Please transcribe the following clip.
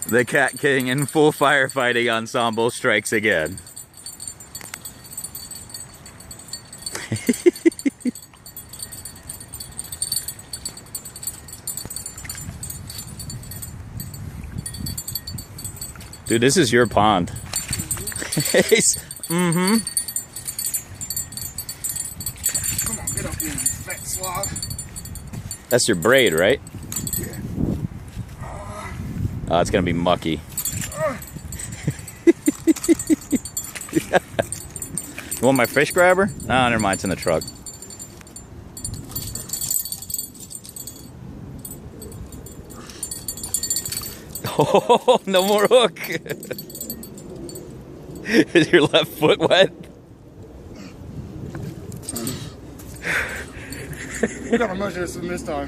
The Cat King in full firefighting ensemble strikes again. Dude, this is your pond. Mm-hmm. Come on, get up here, you fat slob. That's your braid, right? Yeah. Oh, it's gonna be mucky. You want my fish grabber? Oh, never mind, it's in the truck. Oh, no more hook. Is your left foot wet? We gotta measure this in this time.